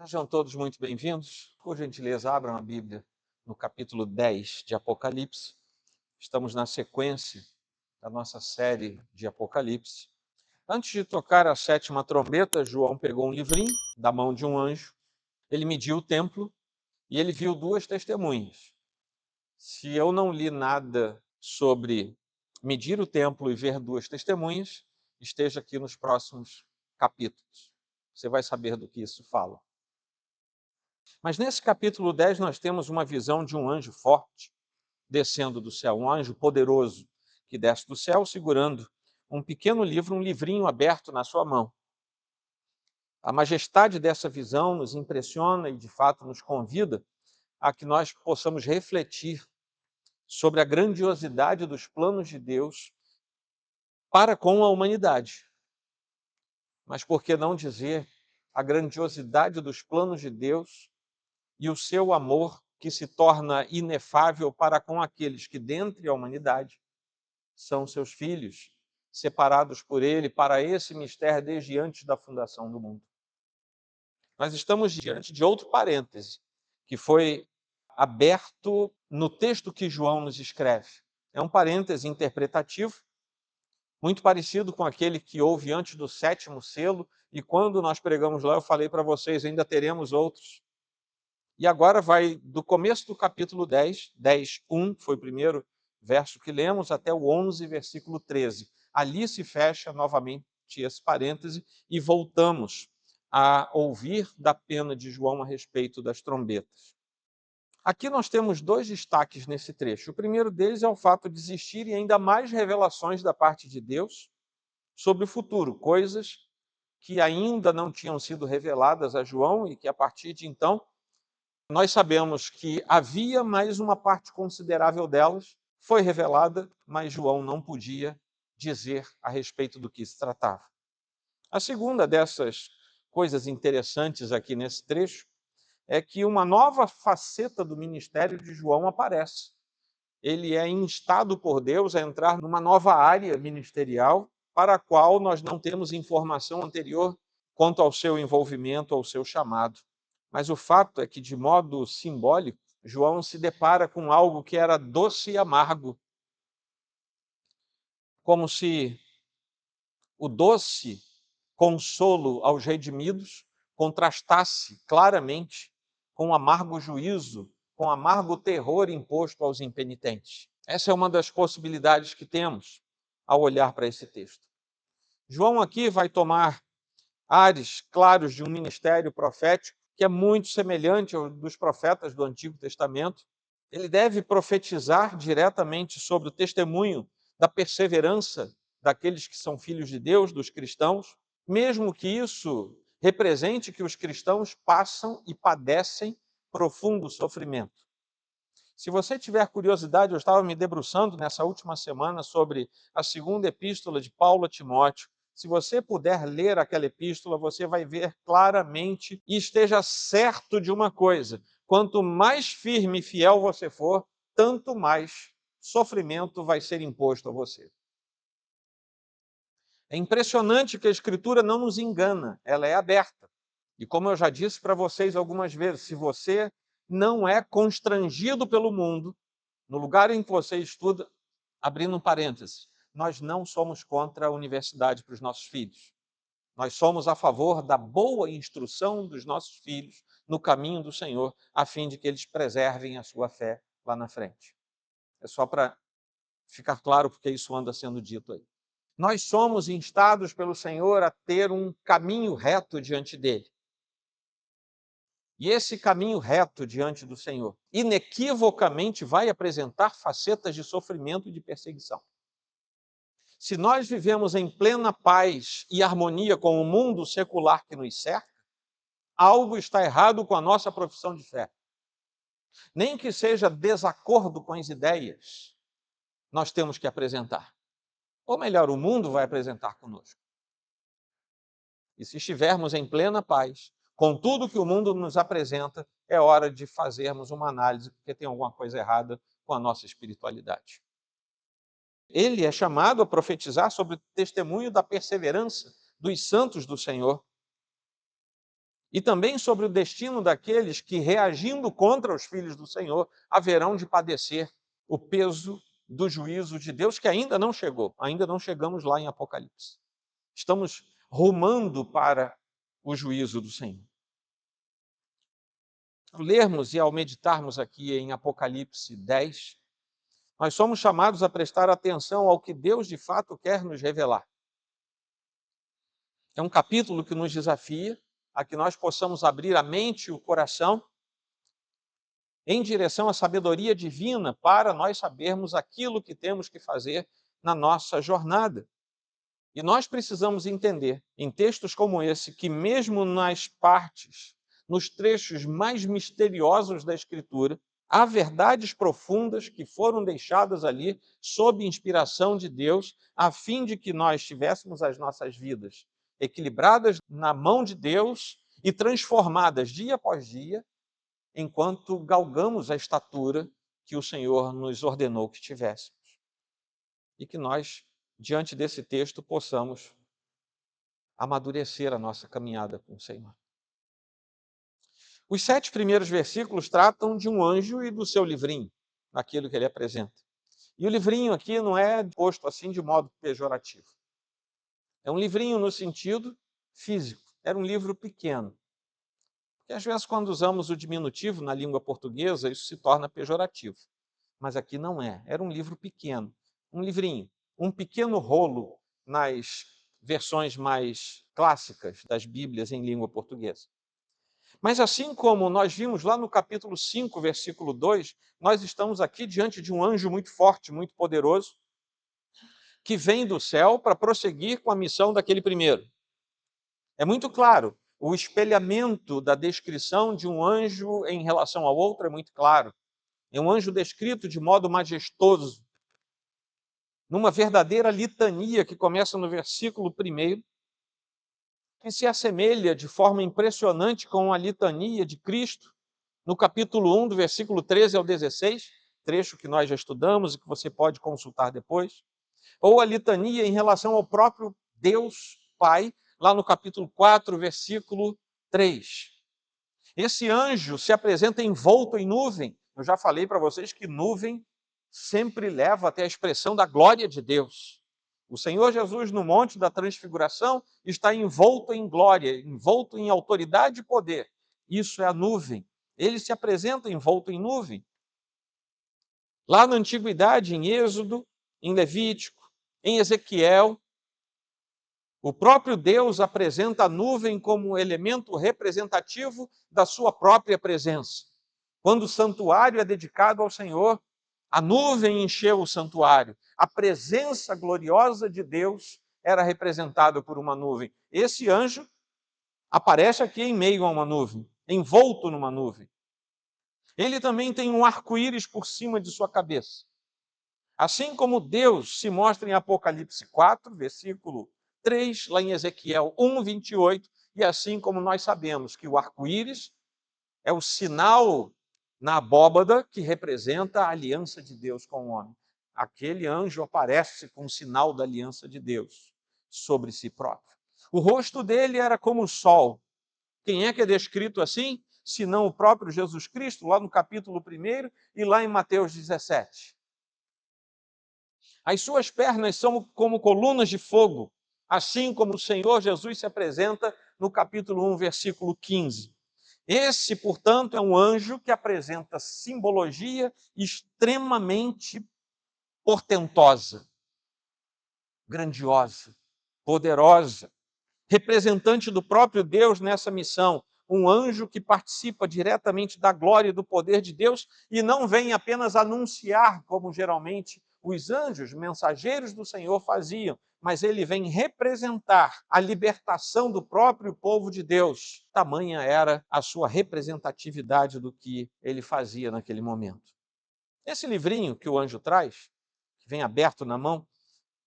Sejam todos muito bem-vindos. Por gentileza, abram a Bíblia no capítulo 10 de Apocalipse. Estamos na sequência da nossa série de Apocalipse. Antes de tocar a sétima trombeta, João pegou um livrinho da mão de um anjo. Ele mediu o templo e ele viu duas testemunhas. Se eu não li nada sobre medir o templo e ver duas testemunhas, esteja aqui nos próximos capítulos. Você vai saber do que isso fala. Mas nesse capítulo 10 nós temos uma visão de um anjo forte descendo do céu, um anjo poderoso que desce do céu segurando um pequeno livro, um livrinho aberto na sua mão. A majestade dessa visão nos impressiona e de fato nos convida a que nós possamos refletir sobre a grandiosidade dos planos de Deus para com a humanidade. Mas por que não dizer a grandiosidade dos planos de Deus e o seu amor que se torna inefável para com aqueles que, dentre a humanidade, são seus filhos, separados por ele para esse mistério desde antes da fundação do mundo. Nós estamos diante de outro parêntese, que foi aberto no texto que João nos escreve. É um parêntese interpretativo, muito parecido com aquele que houve antes do sétimo selo, e quando nós pregamos lá, eu falei para vocês, ainda teremos outros. E agora vai do começo do capítulo 10, 10:1, foi o primeiro verso que lemos, até o 11, versículo 13. Ali se fecha novamente esse parêntese e voltamos a ouvir da pena de João a respeito das trombetas. Aqui nós temos dois destaques nesse trecho. O primeiro deles é o fato de existirem ainda mais revelações da parte de Deus sobre o futuro, coisas que ainda não tinham sido reveladas a João e que a partir de então nós sabemos que havia mais uma parte considerável delas, foi revelada, mas João não podia dizer a respeito do que se tratava. A segunda dessas coisas interessantes aqui nesse trecho é que uma nova faceta do ministério de João aparece. Ele é instado por Deus a entrar numa nova área ministerial para a qual nós não temos informação anterior quanto ao seu envolvimento, ao seu chamado. Mas o fato é que, de modo simbólico, João se depara com algo que era doce e amargo, como se o doce consolo aos redimidos contrastasse claramente com o amargo juízo, com o amargo terror imposto aos impenitentes. Essa é uma das possibilidades que temos ao olhar para esse texto. João aqui vai tomar ares claros de um ministério profético que é muito semelhante ao dos profetas do Antigo Testamento. Ele deve profetizar diretamente sobre o testemunho da perseverança daqueles que são filhos de Deus, dos cristãos, mesmo que isso represente que os cristãos passam e padecem profundo sofrimento. Se você tiver curiosidade, eu estava me debruçando nessa última semana sobre a segunda epístola de Paulo a Timóteo. Se você puder ler aquela epístola, você vai ver claramente e esteja certo de uma coisa: quanto mais firme e fiel você for, tanto mais sofrimento vai ser imposto a você. É impressionante que a Escritura não nos engana, ela é aberta. E como eu já disse para vocês algumas vezes, se você não é constrangido pelo mundo, no lugar em que você estuda, abrindo um parêntese, nós não somos contra a universidade para os nossos filhos. Nós somos a favor da boa instrução dos nossos filhos no caminho do Senhor, a fim de que eles preservem a sua fé lá na frente. É só para ficar claro porque isso anda sendo dito aí. Nós somos instados pelo Senhor a ter um caminho reto diante dele. E esse caminho reto diante do Senhor, inequivocamente vai apresentar facetas de sofrimento e de perseguição. Se nós vivemos em plena paz e harmonia com o mundo secular que nos cerca, algo está errado com a nossa profissão de fé. Nem que seja desacordo com as ideias, nós temos que apresentar. Ou melhor, o mundo vai apresentar conosco. E se estivermos em plena paz, com tudo que o mundo nos apresenta, é hora de fazermos uma análise, porque tem alguma coisa errada com a nossa espiritualidade. Ele é chamado a profetizar sobre o testemunho da perseverança dos santos do Senhor. e também sobre o destino daqueles que, reagindo contra os filhos do Senhor, haverão de padecer o peso do juízo de Deus, que ainda não chegou, ainda não chegamos lá em Apocalipse. Estamos rumando para o juízo do Senhor. Ao lermos e ao meditarmos aqui em Apocalipse 10, nós somos chamados a prestar atenção ao que Deus de fato quer nos revelar. É um capítulo que nos desafia a que nós possamos abrir a mente e o coração em direção à sabedoria divina para nós sabermos aquilo que temos que fazer na nossa jornada. E nós precisamos entender, em textos como esse, que mesmo nas partes, nos trechos mais misteriosos da Escritura, há verdades profundas que foram deixadas ali sob inspiração de Deus, a fim de que nós tivéssemos as nossas vidas equilibradas na mão de Deus e transformadas dia após dia, enquanto galgamos a estatura que o Senhor nos ordenou que tivéssemos. E que nós, diante desse texto, possamos amadurecer a nossa caminhada com o Senhor. Os 7 primeiros versículos tratam de um anjo e do seu livrinho, naquilo que ele apresenta. E o livrinho aqui não é posto assim de modo pejorativo. É um livrinho no sentido físico. Era um livro pequeno. Porque às vezes, quando usamos o diminutivo na língua portuguesa, isso se torna pejorativo. Mas aqui não é. Era um livro pequeno, um livrinho, um pequeno rolo nas versões mais clássicas das Bíblias em língua portuguesa. Mas assim como nós vimos lá no capítulo 5, versículo 2, nós estamos aqui diante de um anjo muito forte, muito poderoso, que vem do céu para prosseguir com a missão daquele primeiro. É muito claro, o espelhamento da descrição de um anjo em relação ao outro é muito claro. É um anjo descrito de modo majestoso, numa verdadeira litania que começa no versículo 1, que se assemelha de forma impressionante com a litania de Cristo, no capítulo 1, do versículo 13 ao 16, trecho que nós já estudamos e que você pode consultar depois, ou a litania em relação ao próprio Deus Pai, lá no capítulo 4, versículo 3. Esse anjo se apresenta envolto em nuvem. Eu já falei para vocês que nuvem sempre leva até a expressão da glória de Deus. O Senhor Jesus, no Monte da Transfiguração, está envolto em glória, envolto em autoridade e poder. Isso é a nuvem. Ele se apresenta envolto em nuvem. Lá na Antiguidade, em Êxodo, em Levítico, em Ezequiel, o próprio Deus apresenta a nuvem como elemento representativo da sua própria presença. Quando o santuário é dedicado ao Senhor, a nuvem encheu o santuário. A presença gloriosa de Deus era representada por uma nuvem. Esse anjo aparece aqui em meio a uma nuvem, envolto numa nuvem. Ele também tem um arco-íris por cima de sua cabeça. Assim como Deus se mostra em Apocalipse 4, versículo 3, lá em Ezequiel 1, 28, e assim como nós sabemos que o arco-íris é o sinal na abóbada que representa a aliança de Deus com o homem. Aquele anjo aparece com o sinal da aliança de Deus sobre si próprio. O rosto dele era como o sol. Quem é que é descrito assim? Senão o próprio Jesus Cristo, lá no capítulo 1 e lá em Mateus 17. As suas pernas são como colunas de fogo, assim como o Senhor Jesus se apresenta no capítulo 1, versículo 15. Esse, portanto, é um anjo que apresenta simbologia extremamente portentosa, grandiosa, poderosa, representante do próprio Deus nessa missão, um anjo que participa diretamente da glória e do poder de Deus e não vem apenas anunciar, como geralmente os anjos, mensageiros do Senhor, faziam, mas ele vem representar a libertação do próprio povo de Deus. Tamanha era a sua representatividade do que ele fazia naquele momento. Esse livrinho que o anjo traz, que vem aberto na mão,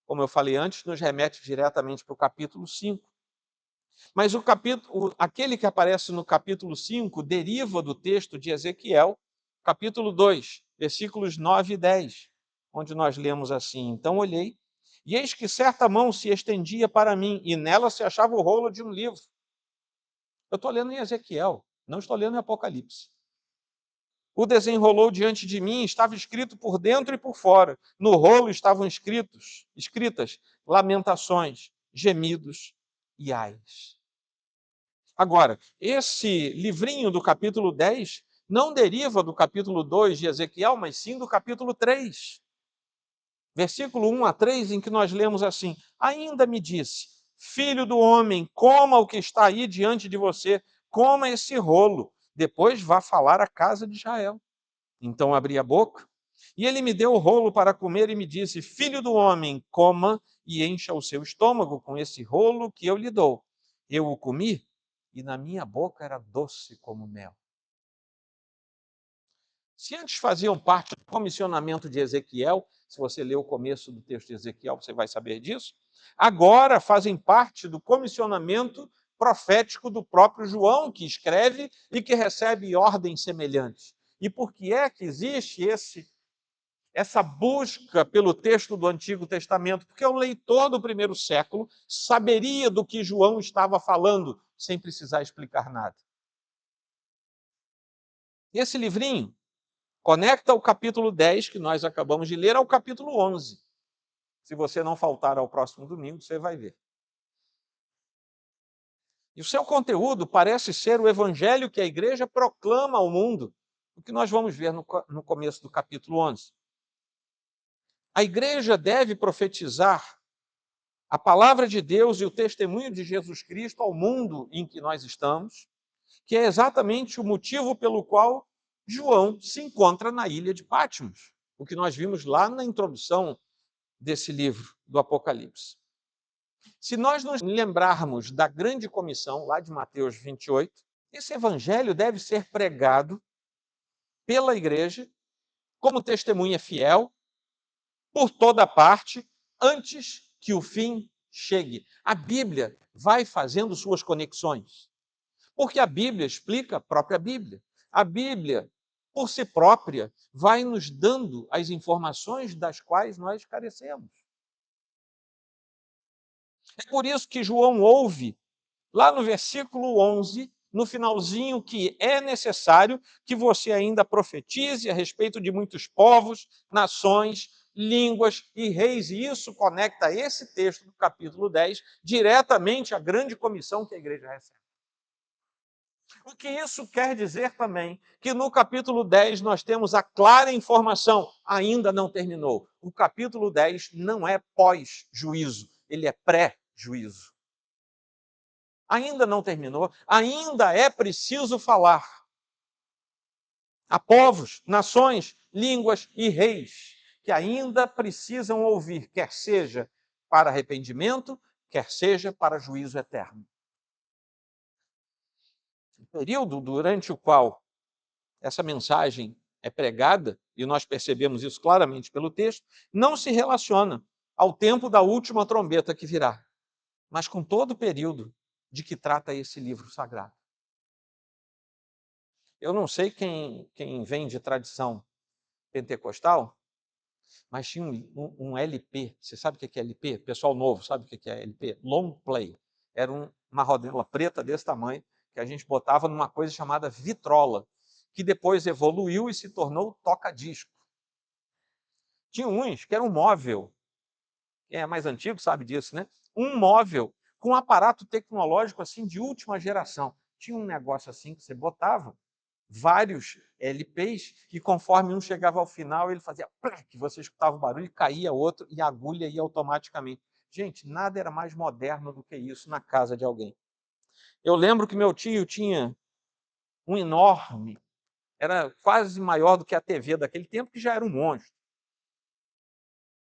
como eu falei antes, nos remete diretamente para o capítulo 5. Mas aquele que aparece no capítulo 5 deriva do texto de Ezequiel, capítulo 2, versículos 9 e 10, onde nós lemos assim: Então olhei, e eis que certa mão se estendia para mim, e nela se achava o rolo de um livro, Eu estou lendo em Ezequiel, não estou lendo em Apocalipse. O desenrolou diante de mim, estava escrito por dentro e por fora. No rolo estavam escritas lamentações, gemidos e ais. Agora, esse livrinho do capítulo 10 não deriva do capítulo 2 de Ezequiel, mas sim do capítulo 3. Versículo 1 a 3, em que nós lemos assim: Ainda me disse, filho do homem, coma o que está aí diante de você, coma esse rolo, depois vá falar à casa de Israel. Então abri a boca, e ele me deu o rolo para comer e me disse: Filho do homem, coma e encha o seu estômago com esse rolo que eu lhe dou. Eu o comi, e na minha boca era doce como mel. Se antes faziam parte do comissionamento de Ezequiel, se você ler o começo do texto de Ezequiel, você vai saber disso, agora fazem parte do comissionamento profético do próprio João, que escreve e que recebe ordens semelhantes. E por que é que existe essa busca pelo texto do Antigo Testamento? Porque o leitor do primeiro século saberia do que João estava falando, sem precisar explicar nada. Esse livrinho conecta o capítulo 10, que nós acabamos de ler, ao capítulo 11. Se você não faltar ao próximo domingo, você vai ver. E o seu conteúdo parece ser o evangelho que a igreja proclama ao mundo, o que nós vamos ver no começo do capítulo 11. A igreja deve profetizar a palavra de Deus e o testemunho de Jesus Cristo ao mundo em que nós estamos, que é exatamente o motivo pelo qual João se encontra na ilha de Patmos, o que nós vimos lá na introdução desse livro do Apocalipse. Se nós nos lembrarmos da grande comissão, lá de Mateus 28, esse evangelho deve ser pregado pela igreja como testemunha fiel por toda parte antes que o fim chegue. A Bíblia vai fazendo suas conexões, porque a Bíblia explica a própria Bíblia. A Bíblia, por si própria, vai nos dando as informações das quais nós carecemos. É por isso que João ouve, lá no versículo 11, no finalzinho, que é necessário que você ainda profetize a respeito de muitos povos, nações, línguas e reis. E isso conecta esse texto do capítulo 10 diretamente à grande comissão que a igreja recebe. O que isso quer dizer também? Que no capítulo 10 nós temos a clara informação, ainda não terminou. O capítulo 10 não é pós-juízo, ele é pré-juízo. Ainda não terminou, ainda é preciso falar a povos, nações, línguas e reis, que ainda precisam ouvir, quer seja para arrependimento, quer seja para juízo eterno. O período durante o qual essa mensagem é pregada, e nós percebemos isso claramente pelo texto, não se relaciona ao tempo da última trombeta que virá, mas com todo o período de que trata esse livro sagrado. Eu não sei quem vem de tradição pentecostal, mas tinha um LP. Você sabe o que é LP? Pessoal novo, sabe o que é LP? Long play. Era uma rodela preta desse tamanho, que a gente botava numa coisa chamada vitrola, que depois evoluiu e se tornou toca-disco. Tinha uns que era um móvel, quem é mais antigo sabe disso, né? Um móvel com um aparato tecnológico assim de última geração. Tinha um negócio assim que você botava vários LPs, e conforme um chegava ao final, ele fazia que você escutava o barulho, caía outro e a agulha ia automaticamente. Gente, nada era mais moderno do que isso na casa de alguém. Eu lembro que meu tio tinha um enorme, era quase maior do que a TV daquele tempo, que já era um monstro.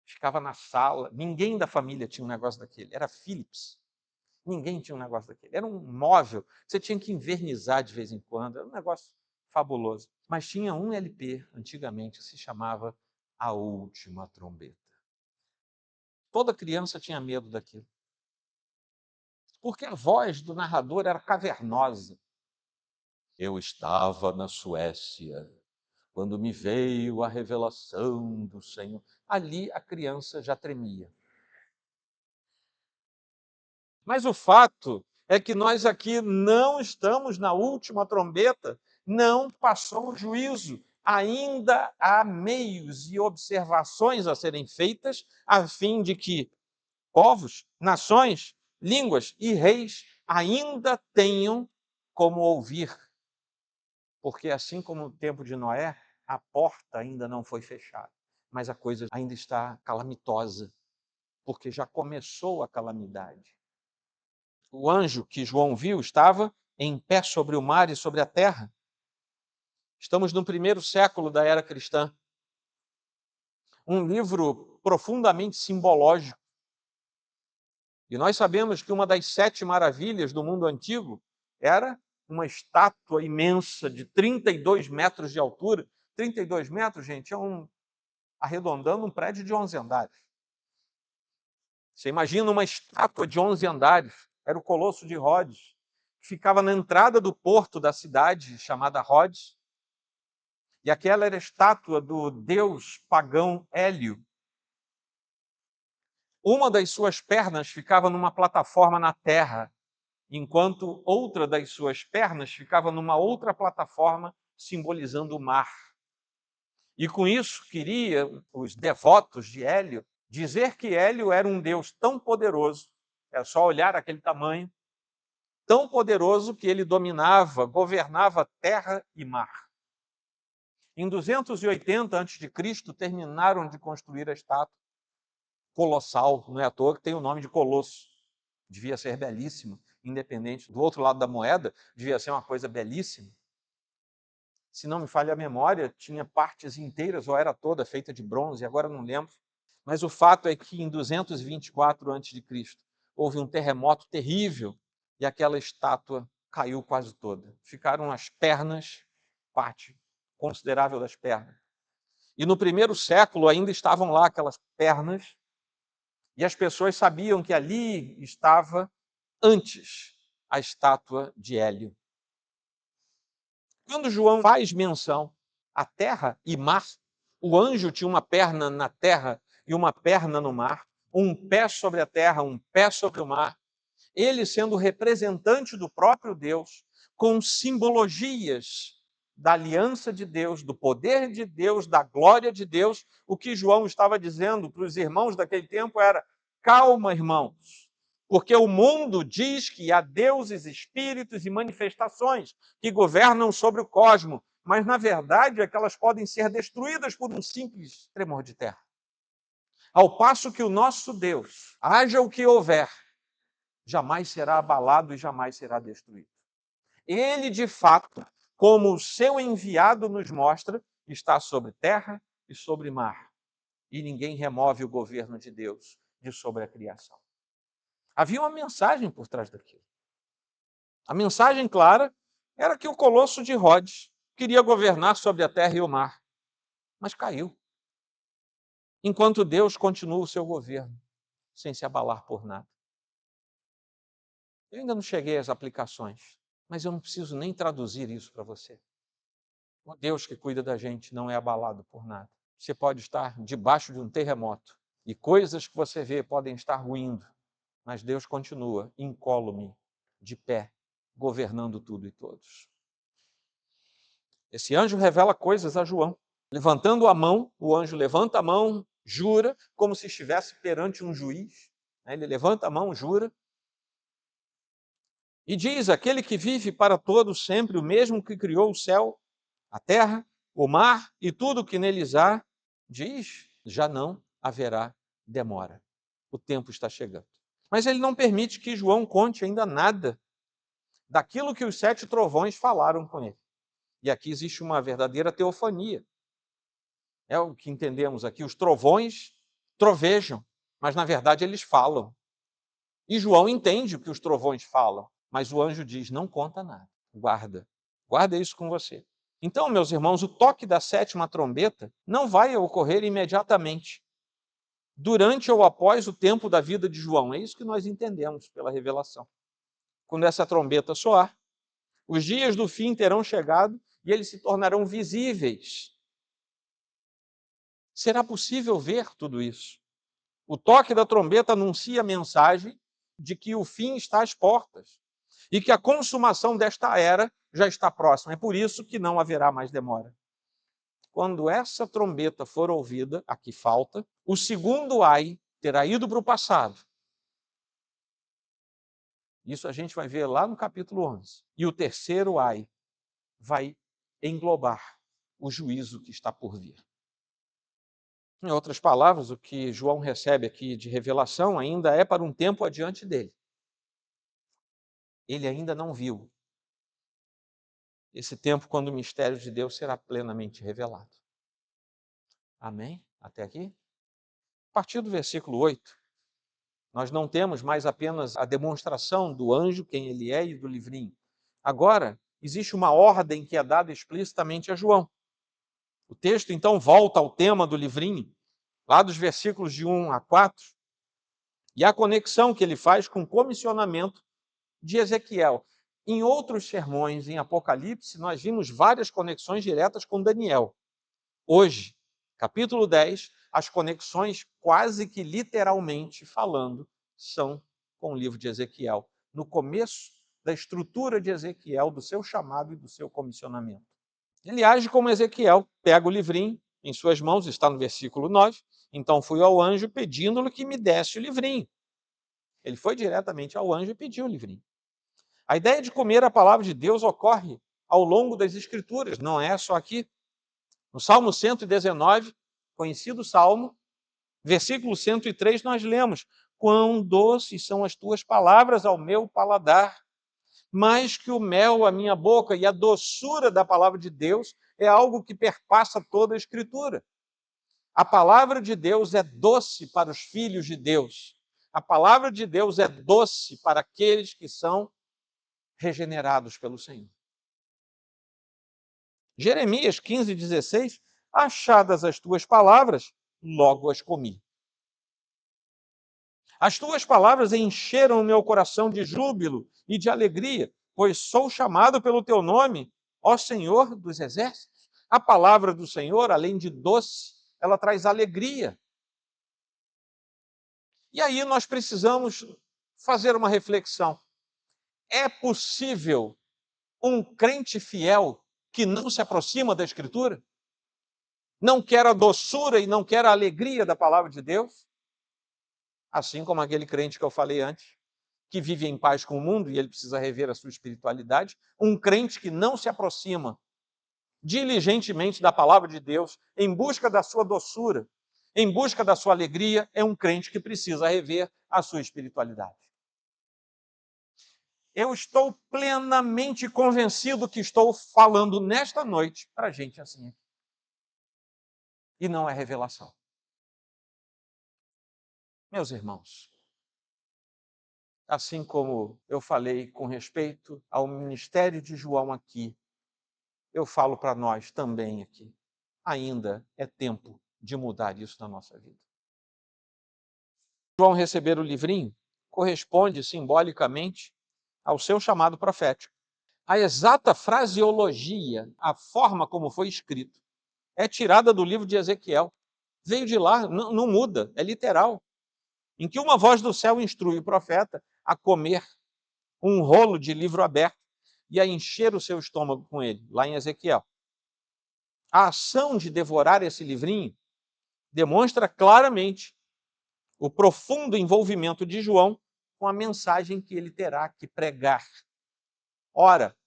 Ficava na sala, ninguém da família tinha um negócio daquele, era Philips. Ninguém tinha um negócio daquele. Era um móvel, você tinha que invernizar de vez em quando, era um negócio fabuloso. Mas tinha um LP, antigamente, que se chamava A Última Trombeta. Toda criança tinha medo daquilo. Porque a voz do narrador era cavernosa. Eu estava na Suécia, quando me veio a revelação do Senhor. Ali a criança já tremia. Mas o fato é que nós aqui não estamos na última trombeta, não passou o juízo. Ainda há meios e observações a serem feitas, a fim de que povos, nações, línguas e reis ainda tenham como ouvir. Porque assim como no tempo de Noé, a porta ainda não foi fechada, mas a coisa ainda está calamitosa, porque já começou a calamidade. O anjo que João viu estava em pé sobre o mar e sobre a terra. Estamos no primeiro século da era cristã. Um livro profundamente simbológico. E nós sabemos que uma das 7 maravilhas do mundo antigo era uma estátua imensa de 32 metros de altura. 32 metros, gente, arredondando um prédio de 11 andares. Você imagina uma estátua de 11 andares. Era o Colosso de Rhodes, que ficava na entrada do porto da cidade, chamada Rhodes. E aquela era a estátua do deus pagão Hélio. Uma das suas pernas ficava numa plataforma na terra, enquanto outra das suas pernas ficava numa outra plataforma, simbolizando o mar. E com isso, queria os devotos de Hélio dizer que Hélio era um deus tão poderoso, é só olhar aquele tamanho, tão poderoso que ele dominava, governava terra e mar. Em 280 a.C., terminaram de construir a estátua colossal, não é à toa que tem o nome de Colosso. Devia ser belíssimo, independente. Do outro lado da moeda, devia ser uma coisa belíssima. Se não me falha a memória, tinha partes inteiras, ou era toda feita de bronze, agora não lembro. Mas o fato é que em 224 a.C., houve um terremoto terrível e aquela estátua caiu quase toda. Ficaram as pernas, parte considerável das pernas. E no primeiro século ainda estavam lá aquelas pernas, e as pessoas sabiam que ali estava antes a estátua de Hélio. Quando João faz menção a terra e mar, o anjo tinha uma perna na terra e uma perna no mar, um pé sobre a terra, um pé sobre o mar, ele sendo representante do próprio Deus, com simbologias da aliança de Deus, do poder de Deus, da glória de Deus. O que João estava dizendo para os irmãos daquele tempo era: calma, irmãos, porque o mundo diz que há deuses, espíritos e manifestações que governam sobre o cosmos, mas na verdade é que elas podem ser destruídas por um simples tremor de terra. Ao passo que o nosso Deus, haja o que houver, jamais será abalado e jamais será destruído. Ele, de fato, como o seu enviado nos mostra, está sobre terra e sobre mar. E ninguém remove o governo de Deus de sobre a criação. Havia uma mensagem por trás daquilo. A mensagem clara era que o Colosso de Rhodes queria governar sobre a terra e o mar, mas caiu. Enquanto Deus continua o seu governo, sem se abalar por nada. Eu ainda não cheguei às aplicações, mas eu não preciso nem traduzir isso para você. O Deus que cuida da gente não é abalado por nada. Você pode estar debaixo de um terremoto e coisas que você vê podem estar ruindo, mas Deus continua incólume, de pé, governando tudo e todos. Esse anjo revela coisas a João. Levantando a mão, o anjo levanta a mão, jura, como se estivesse perante um juiz. Ele levanta a mão, jura, e diz: aquele que vive para todos sempre, o mesmo que criou o céu, a terra, o mar e tudo o que neles há, diz: já não haverá demora. O tempo está chegando. Mas ele não permite que João conte ainda nada daquilo que os 7 trovões falaram com ele. E aqui existe uma verdadeira teofania. É o que entendemos aqui. Os trovões trovejam, mas na verdade eles falam. E João entende o que os trovões falam, mas o anjo diz: não conta nada, guarda. Guarda isso com você. Então, meus irmãos, o toque da 7ª trombeta não vai ocorrer imediatamente, durante ou após o tempo da vida de João. É isso que nós entendemos pela revelação. Quando essa trombeta soar, os dias do fim terão chegado e eles se tornarão visíveis. Será possível ver tudo isso. O toque da trombeta anuncia a mensagem de que o fim está às portas. e que a consumação desta era já está próxima. É por isso que não haverá mais demora. Quando essa trombeta for ouvida, aqui falta, o segundo ai terá ido para o passado. Isso a gente vai ver lá no capítulo 11. E o terceiro ai vai englobar o juízo que está por vir. Em outras palavras, o que João recebe aqui de revelação ainda é para um tempo adiante dele. Ele ainda não viu esse tempo quando o mistério de Deus será plenamente revelado. Amém? Até aqui? A partir do versículo 8, nós não temos mais apenas a demonstração do anjo, quem ele é, e do livrinho. Agora, existe uma ordem que é dada explicitamente a João. O texto, então, volta ao tema do livrinho, lá dos versículos de 1 a 4, e a conexão que ele faz com o comissionamento de Ezequiel. Em outros sermões, em Apocalipse, nós vimos várias conexões diretas com Daniel. Hoje, capítulo 10, as conexões quase que literalmente falando são com o livro de Ezequiel, no começo da estrutura de Ezequiel, do seu chamado e do seu comissionamento. Ele age como Ezequiel, pega o livrinho em suas mãos, está no versículo 9, então fui ao anjo pedindo-lhe que me desse o livrinho. Ele foi diretamente ao anjo e pediu o livrinho. A ideia de comer a palavra de Deus ocorre ao longo das Escrituras, não é só aqui. No Salmo 119, conhecido Salmo, versículo 103, nós lemos: quão doces são as tuas palavras ao meu paladar, mais que o mel à minha boca. E a doçura da palavra de Deus é algo que perpassa toda a Escritura. A palavra de Deus é doce para os filhos de Deus. A palavra de Deus é doce para aqueles que são regenerados pelo Senhor. Jeremias 15:16, achadas as tuas palavras, logo as comi. As tuas palavras encheram o meu coração de júbilo e de alegria, pois sou chamado pelo teu nome, ó Senhor dos exércitos. A palavra do Senhor, além de doce, ela traz alegria. E aí nós precisamos fazer uma reflexão. É possível um crente fiel que não se aproxima da Escritura? Não quer a doçura e não quer a alegria da palavra de Deus? Assim como aquele crente que eu falei antes, que vive em paz com o mundo e ele precisa rever a sua espiritualidade, um crente que não se aproxima diligentemente da palavra de Deus, em busca da sua doçura, em busca da sua alegria, é um crente que precisa rever a sua espiritualidade. Eu estou plenamente convencido que estou falando nesta noite para gente assim. E não é revelação. Meus irmãos, assim como eu falei com respeito ao ministério de João aqui, eu falo para nós também aqui. Ainda é tempo de mudar isso na nossa vida. João receber o livrinho corresponde simbolicamente ao seu chamado profético. A exata fraseologia, a forma como foi escrito, é tirada do livro de Ezequiel. Veio de lá, não muda, é literal. Em que uma voz do céu instrui o profeta a comer um rolo de livro aberto e a encher o seu estômago com ele, lá em Ezequiel. A ação de devorar esse livrinho demonstra claramente o profundo envolvimento de João com a mensagem que ele terá que pregar. Ora,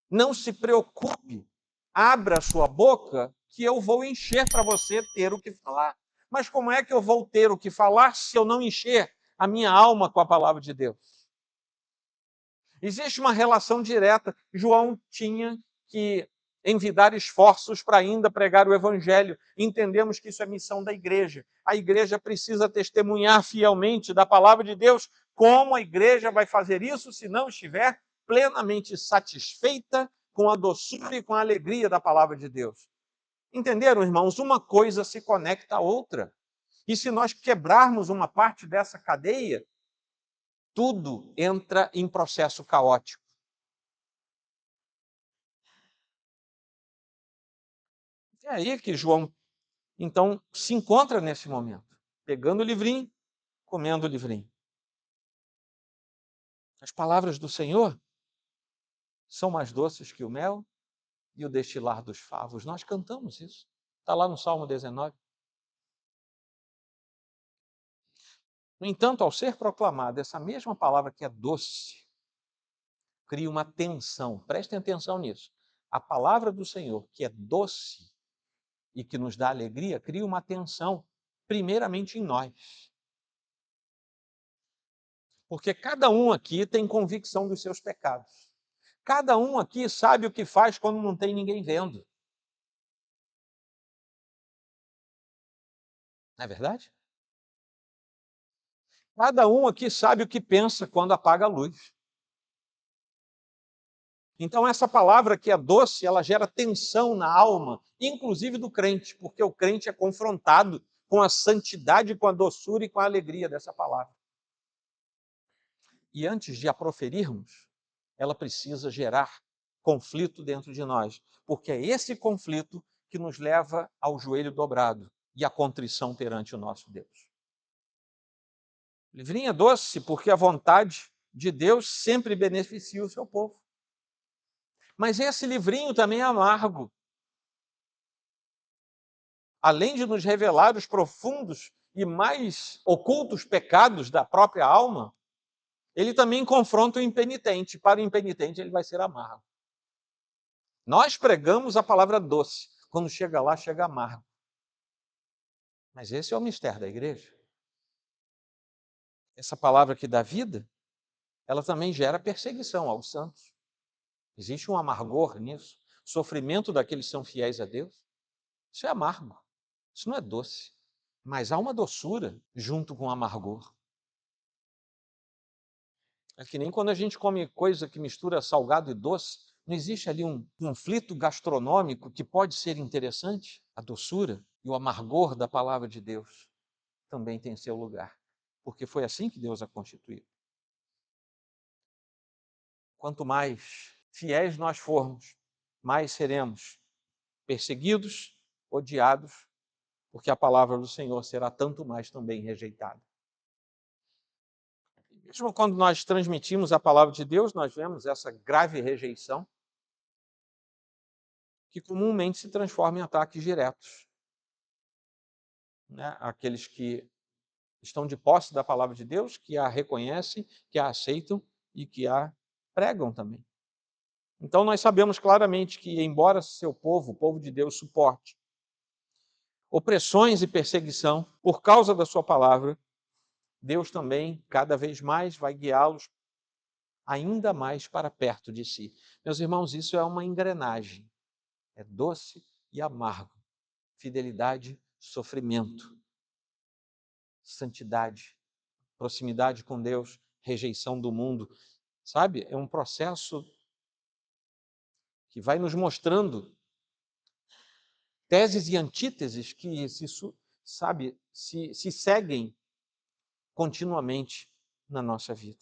não se preocupe, abra a sua boca que eu vou encher para você ter o que falar. Mas como é que eu vou ter o que falar se eu não encher a minha alma com a palavra de Deus? Existe uma relação direta. João tinha que envidar esforços para ainda pregar o evangelho. Entendemos que isso é missão da igreja. A igreja precisa testemunhar fielmente da palavra de Deus. Como a igreja vai fazer isso se não estiver plenamente satisfeita com a doçura e com a alegria da palavra de Deus? Entenderam, irmãos? Uma coisa se conecta à outra. E se nós quebrarmos uma parte dessa cadeia, tudo entra em processo caótico. É aí que João, então, se encontra nesse momento, pegando o livrinho, comendo o livrinho. As palavras do Senhor são mais doces que o mel e o destilar dos favos. Nós cantamos isso. Está lá no Salmo 19. No entanto, ao ser proclamada essa mesma palavra que é doce, cria uma tensão. Prestem atenção nisso. A palavra do Senhor, que é doce e que nos dá alegria, cria uma tensão, primeiramente em nós. Porque cada um aqui tem convicção dos seus pecados. Cada um aqui sabe o que faz quando não tem ninguém vendo. Não é verdade? Cada um aqui sabe o que pensa quando apaga a luz. Então, essa palavra que é doce, ela gera tensão na alma, inclusive do crente, porque o crente é confrontado com a santidade, com a doçura e com a alegria dessa palavra. E antes de a proferirmos, ela precisa gerar conflito dentro de nós, porque é esse conflito que nos leva ao joelho dobrado e à contrição perante o nosso Deus. O livrinho é doce porque a vontade de Deus sempre beneficia o seu povo. Mas esse livrinho também é amargo. Além de nos revelar os profundos e mais ocultos pecados da própria alma, ele também confronta o impenitente. Para o impenitente, ele vai ser amargo. Nós pregamos a palavra doce. Quando chega lá, chega amargo. Mas esse é o mistério da igreja. Essa palavra que dá vida, ela também gera perseguição aos santos. Existe um amargor nisso. Sofrimento daqueles que são fiéis a Deus. Isso é amargo. Isso não é doce. Mas há uma doçura junto com o amargor. É que nem quando a gente come coisa que mistura salgado e doce, não existe ali um conflito gastronômico que pode ser interessante? A doçura e o amargor da palavra de Deus também tem seu lugar, porque foi assim que Deus a constituiu. Quanto mais fiéis nós formos, mais seremos perseguidos, odiados, porque a palavra do Senhor será tanto mais também rejeitada. Mesmo quando nós transmitimos a palavra de Deus, nós vemos essa grave rejeição, que comumente se transforma em ataques diretos. Né? Aqueles que estão de posse da palavra de Deus, que a reconhecem, que a aceitam e que a pregam também. Então nós sabemos claramente que, embora seu povo, o povo de Deus, suporte opressões e perseguição por causa da sua palavra, Deus também, cada vez mais, vai guiá-los ainda mais para perto de si. Meus irmãos, isso é uma engrenagem. É doce e amargo. Fidelidade, sofrimento. Santidade, proximidade com Deus, rejeição do mundo. Sabe? É um processo que vai nos mostrando teses e antíteses que se seguem continuamente na nossa vida.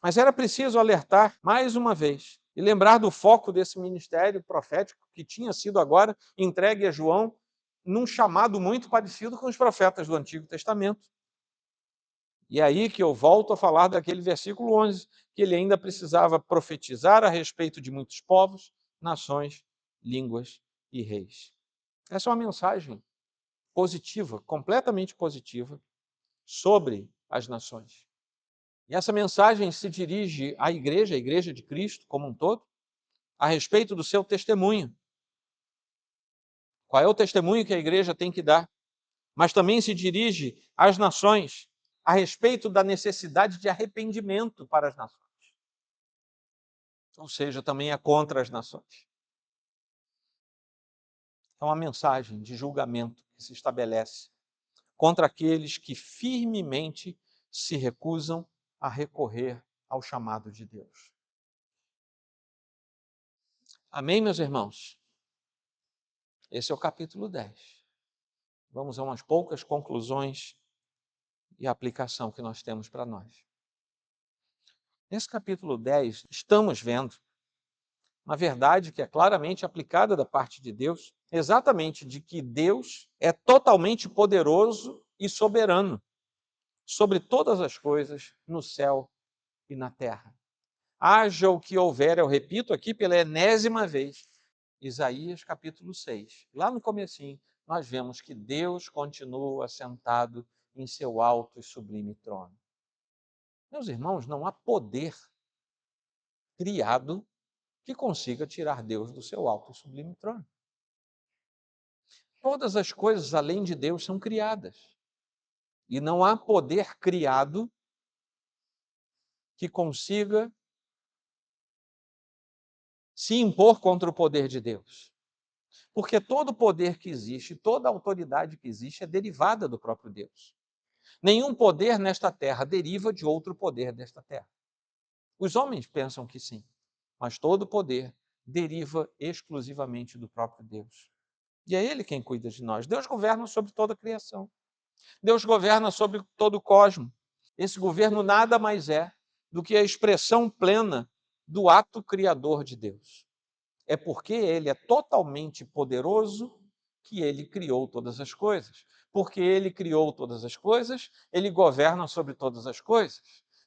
Mas era preciso alertar mais uma vez e lembrar do foco desse ministério profético que tinha sido agora entregue a João num chamado muito parecido com os profetas do Antigo Testamento. E é aí que eu volto a falar daquele versículo 11, que ele ainda precisava profetizar a respeito de muitos povos, nações, línguas e reis. Essa é uma mensagem positiva, completamente positiva, sobre as nações. E essa mensagem se dirige à igreja, a igreja de Cristo como um todo, a respeito do seu testemunho. Qual é o testemunho que a igreja tem que dar? Mas também se dirige às nações, a respeito da necessidade de arrependimento para as nações. Ou seja, também é contra as nações. É uma mensagem de julgamento que se estabelece contra aqueles que firmemente se recusam a recorrer ao chamado de Deus. Amém, meus irmãos? Esse é o capítulo 10. Vamos a umas poucas conclusões e aplicação que nós temos para nós. Nesse capítulo 10, estamos vendo uma verdade que é claramente aplicada da parte de Deus, exatamente de que Deus é totalmente poderoso e soberano sobre todas as coisas no céu e na terra. Haja o que houver, eu repito aqui pela enésima vez, Isaías capítulo 6. Lá no comecinho, nós vemos que Deus continua assentado em seu alto e sublime trono. Meus irmãos, não há poder criado que consiga tirar Deus do seu alto e sublime trono. Todas as coisas além de Deus são criadas. E não há poder criado que consiga se impor contra o poder de Deus. Porque todo poder que existe, toda autoridade que existe é derivada do próprio Deus. Nenhum poder nesta terra deriva de outro poder desta terra. Os homens pensam que sim, mas todo poder deriva exclusivamente do próprio Deus. E é Ele quem cuida de nós. Deus governa sobre toda a criação. Deus governa sobre todo o cosmos. Esse governo nada mais é do que a expressão plena do ato criador de Deus. É porque Ele é totalmente poderoso que Ele criou todas as coisas. Porque Ele criou todas as coisas, Ele governa sobre todas as coisas.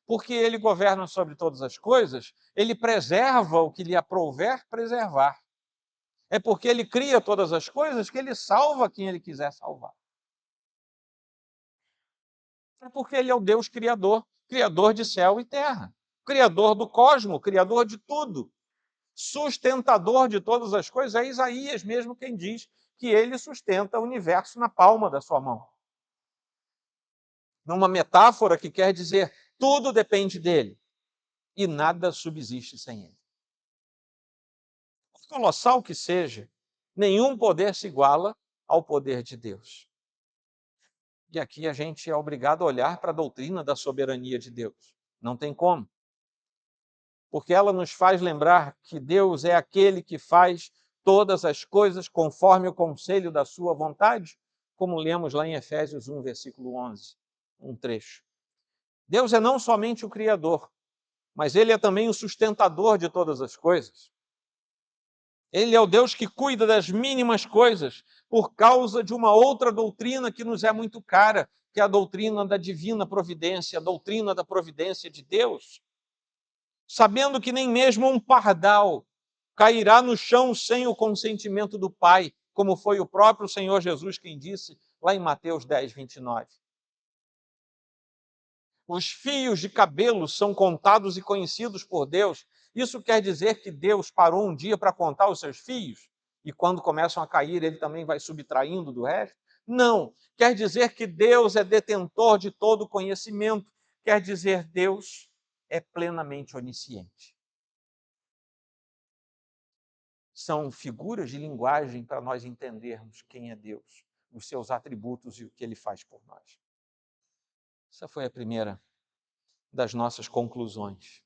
Porque Ele governa sobre todas as coisas, Ele preserva o que lhe aprouver preservar. É porque Ele cria todas as coisas que Ele salva quem Ele quiser salvar. É porque Ele é o Deus Criador, Criador de céu e terra, Criador do cosmos, Criador de tudo, sustentador de todas as coisas. É Isaías mesmo quem diz que Ele sustenta o universo na palma da sua mão. Numa metáfora que quer dizer tudo depende dele e nada subsiste sem ele. Por colossal que seja, nenhum poder se iguala ao poder de Deus. E aqui a gente é obrigado a olhar para a doutrina da soberania de Deus. Não tem como. Porque ela nos faz lembrar que Deus é aquele que faz todas as coisas conforme o conselho da sua vontade, como lemos lá em Efésios 1, versículo 11, um trecho. Deus é não somente o Criador, mas Ele é também o sustentador de todas as coisas. Ele é o Deus que cuida das mínimas coisas por causa de uma outra doutrina que nos é muito cara, que é a doutrina da divina providência, a doutrina da providência de Deus. Sabendo que nem mesmo um pardal cairá no chão sem o consentimento do Pai, como foi o próprio Senhor Jesus quem disse lá em Mateus 10, 29. Os fios de cabelo são contados e conhecidos por Deus. Isso quer dizer que Deus parou um dia para contar os seus fios? E quando começam a cair, ele também vai subtraindo do resto? Não. Quer dizer que Deus é detentor de todo conhecimento. Quer dizer, Deus é plenamente onisciente. São figuras de linguagem para nós entendermos quem é Deus, os seus atributos e o que ele faz por nós. Essa foi a primeira das nossas conclusões.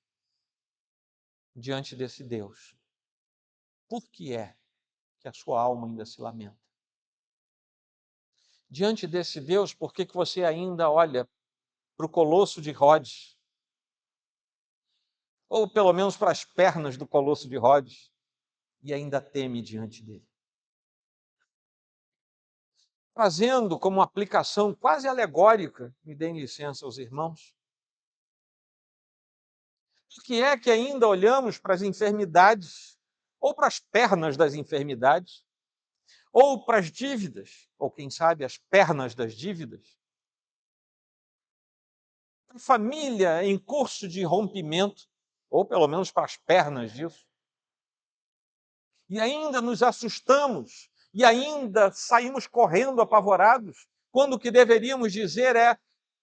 Diante desse Deus, por que é que a sua alma ainda se lamenta? Diante desse Deus, por que você ainda olha para o colosso de Rhodes? Ou pelo menos para as pernas do colosso de Rhodes e ainda teme diante dele? Trazendo como aplicação quase alegórica, me deem licença aos irmãos, por que é que ainda olhamos para as enfermidades, ou para as pernas das enfermidades, ou para as dívidas, ou quem sabe as pernas das dívidas, para a família em curso de rompimento, ou pelo menos para as pernas disso, e ainda nos assustamos, e ainda saímos correndo apavorados, quando o que deveríamos dizer é: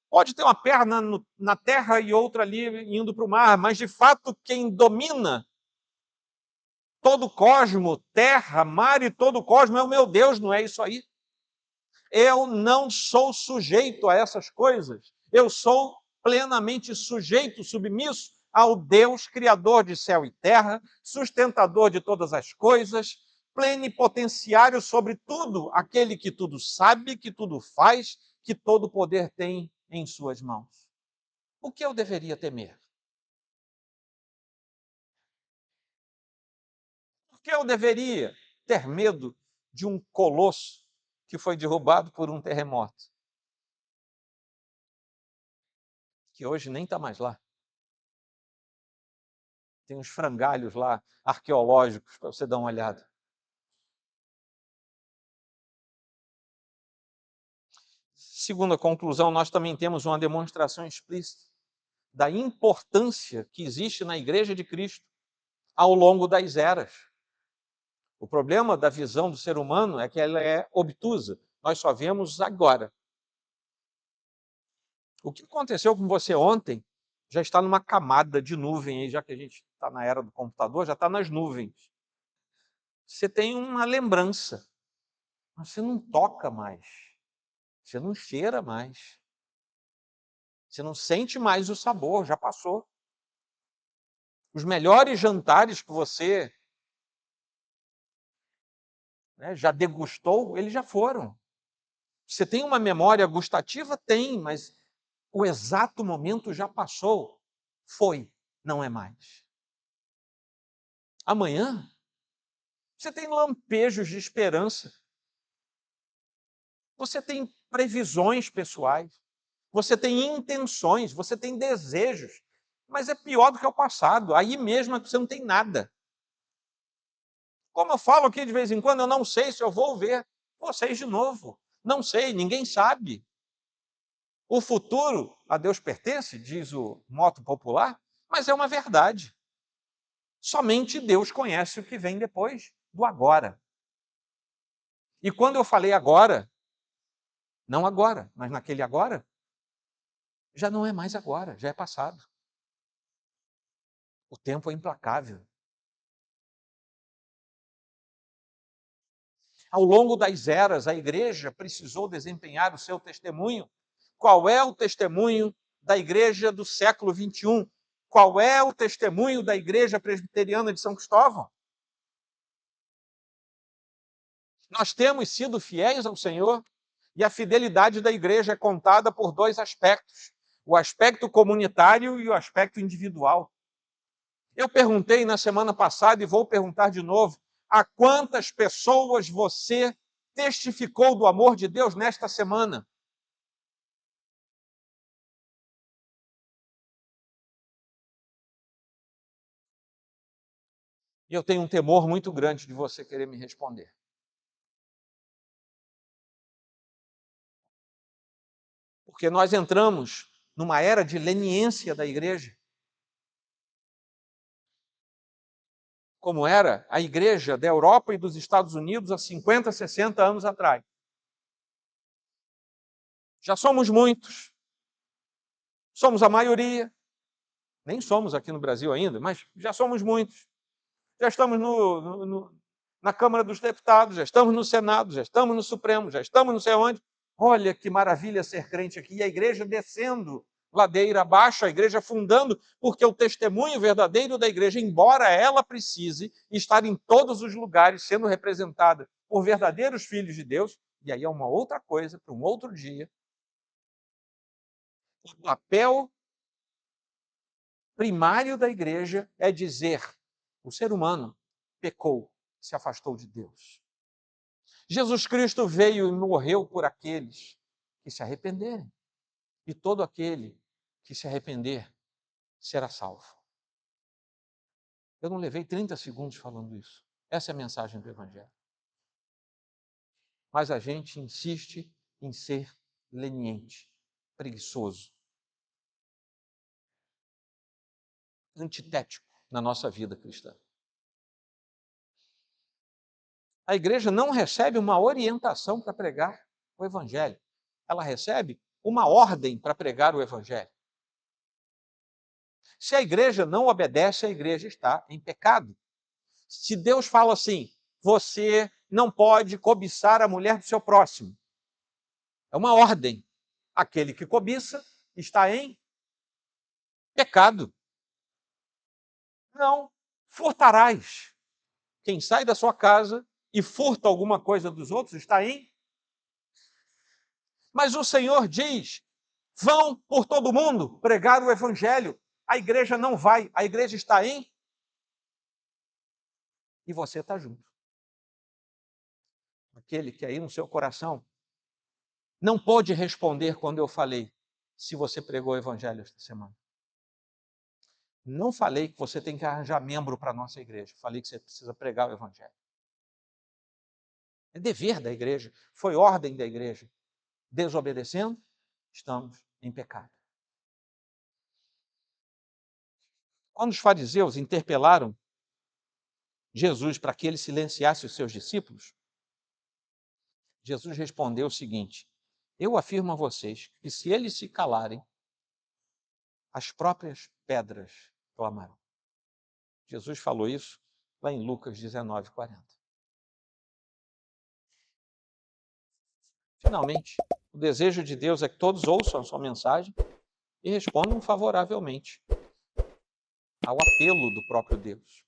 pode ter uma perna na terra e outra ali indo para o mar, mas de fato quem domina todo o cosmo, terra, mar e todo o cosmo é o meu Deus, não é isso aí? Eu não sou sujeito a essas coisas. Eu sou plenamente sujeito, submisso ao Deus criador de céu e terra, sustentador de todas as coisas, plenipotenciário sobre tudo, aquele que tudo sabe, que tudo faz, que todo poder tem em suas mãos. O que eu deveria temer? Por que eu deveria ter medo de um colosso que foi derrubado por um terremoto? Que hoje nem está mais lá. Tem uns frangalhos lá, arqueológicos, para você dar uma olhada. Segunda conclusão, nós também temos uma demonstração explícita da importância que existe na Igreja de Cristo ao longo das eras. O problema da visão do ser humano é que ela é obtusa. Nós só vemos agora. O que aconteceu com você ontem já está numa camada de nuvem, aí, já que a gente está na era do computador, já está nas nuvens. Você tem uma lembrança, mas você não toca mais, você não cheira mais, você não sente mais o sabor, já passou. Os melhores jantares que você, né, já degustou, eles já foram. Você tem uma memória gustativa? Tem, mas o exato momento já passou. Foi, não é mais. Amanhã, você tem lampejos de esperança. Você tem previsões pessoais. Você tem intenções, você tem desejos. Mas é pior do que o passado. Aí mesmo é que você não tem nada. Como eu falo aqui de vez em quando, eu não sei se eu vou ver vocês de novo. Não sei, ninguém sabe. O futuro a Deus pertence, diz o moto popular, mas é uma verdade. Somente Deus conhece o que vem depois do agora. E quando eu falei agora, não agora, mas naquele agora, já não é mais agora, já é passado. O tempo é implacável. Ao longo das eras, a igreja precisou desempenhar o seu testemunho. Qual é o testemunho da igreja do século XXI? Qual é o testemunho da igreja presbiteriana de São Cristóvão? Nós temos sido fiéis ao Senhor e a fidelidade da igreja é contada por dois aspectos: o aspecto comunitário e o aspecto individual. Eu perguntei na semana passada e vou perguntar de novo: a quantas pessoas você testificou do amor de Deus nesta semana? E eu tenho um temor muito grande de você querer me responder. Porque nós entramos numa era de leniência da igreja, como era a igreja da Europa e dos Estados Unidos há 50, 60 anos atrás. Já somos muitos, somos a maioria, nem somos aqui no Brasil ainda, mas já somos muitos. Já estamos na Câmara dos Deputados, já estamos no Senado, já estamos no Supremo, já estamos não sei onde. Olha que maravilha ser crente aqui, e a igreja descendo ladeira abaixo, a igreja afundando, porque o testemunho verdadeiro da igreja, embora ela precise estar em todos os lugares, sendo representada por verdadeiros filhos de Deus, e aí é uma outra coisa, para um outro dia, o papel primário da igreja é dizer: o ser humano pecou, se afastou de Deus. Jesus Cristo veio e morreu por aqueles que se arrependerem. E todo aquele que se arrepender será salvo. Eu não levei 30 segundos falando isso. Essa é a mensagem do Evangelho. Mas a gente insiste em ser leniente, preguiçoso, antitético na nossa vida cristã. A igreja não recebe uma orientação para pregar o Evangelho. Ela recebe uma ordem para pregar o Evangelho. Se a igreja não obedece, a igreja está em pecado. Se Deus fala assim: você não pode cobiçar a mulher do seu próximo, é uma ordem. Aquele que cobiça está em pecado. Não furtarás. Quem sai da sua casa e furta alguma coisa dos outros está em. Mas o Senhor diz: vão por todo mundo pregar o evangelho. A igreja não vai, a igreja está em. E você está junto. Aquele que aí no seu coração não pôde responder quando eu falei se você pregou o evangelho esta semana. Não falei que você tem que arranjar membro para a nossa igreja. Falei que você precisa pregar o evangelho. É dever da igreja, foi ordem da igreja. Desobedecendo, estamos em pecado. Quando os fariseus interpelaram Jesus para que ele silenciasse os seus discípulos, Jesus respondeu o seguinte: eu afirmo a vocês que se eles se calarem, as próprias pedras clamarão. Jesus falou isso lá em Lucas 19:40. Finalmente, o desejo de Deus é que todos ouçam a sua mensagem e respondam favoravelmente ao apelo do próprio Deus.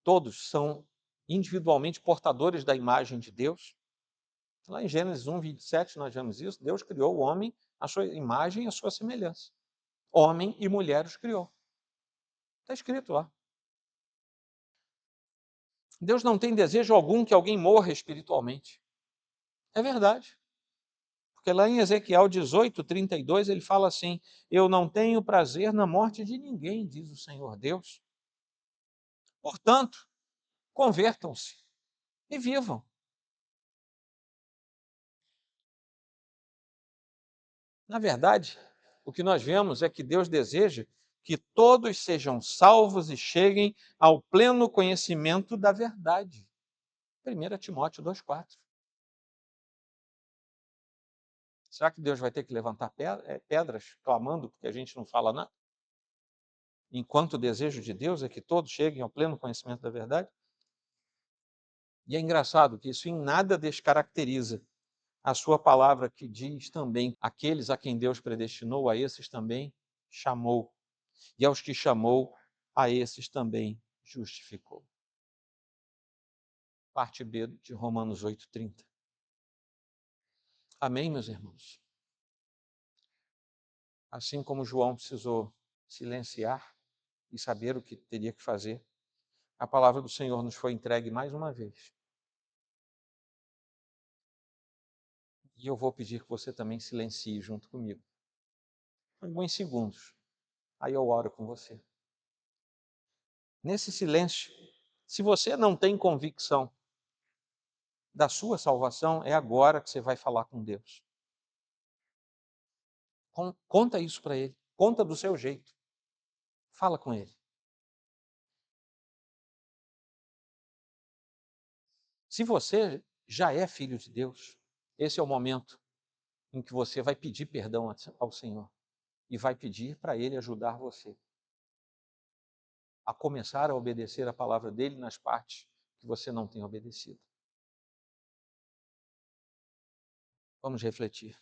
Todos são individualmente portadores da imagem de Deus. Lá em Gênesis 1:27 nós vemos isso. Deus criou o homem à sua imagem e à sua semelhança. Homem e mulher os criou. Está escrito lá. Deus não tem desejo algum que alguém morra espiritualmente. É verdade. Porque lá em Ezequiel 18:32 ele fala assim: eu não tenho prazer na morte de ninguém, diz o Senhor Deus. Portanto, convertam-se e vivam. Na verdade, o que nós vemos é que Deus deseja que todos sejam salvos e cheguem ao pleno conhecimento da verdade. 1 Timóteo 2:4. Será que Deus vai ter que levantar pedras clamando porque a gente não fala nada? Enquanto o desejo de Deus é que todos cheguem ao pleno conhecimento da verdade? E é engraçado que isso em nada descaracteriza a sua palavra, que diz também: aqueles a quem Deus predestinou, a esses também chamou. E aos que chamou, a esses também justificou. Parte B de Romanos 8:30. Amém, meus irmãos? Assim como João precisou silenciar e saber o que teria que fazer, a palavra do Senhor nos foi entregue mais uma vez. E eu vou pedir que você também silencie junto comigo. Alguns segundos. Aí eu oro com você. Nesse silêncio, se você não tem convicção da sua salvação, é agora que você vai falar com Deus. Conta isso para Ele. Conta do seu jeito. Fala com Ele. Se você já é filho de Deus, esse é o momento em que você vai pedir perdão ao Senhor e vai pedir para Ele ajudar você a começar a obedecer a palavra dEle nas partes que você não tem obedecido. Vamos refletir.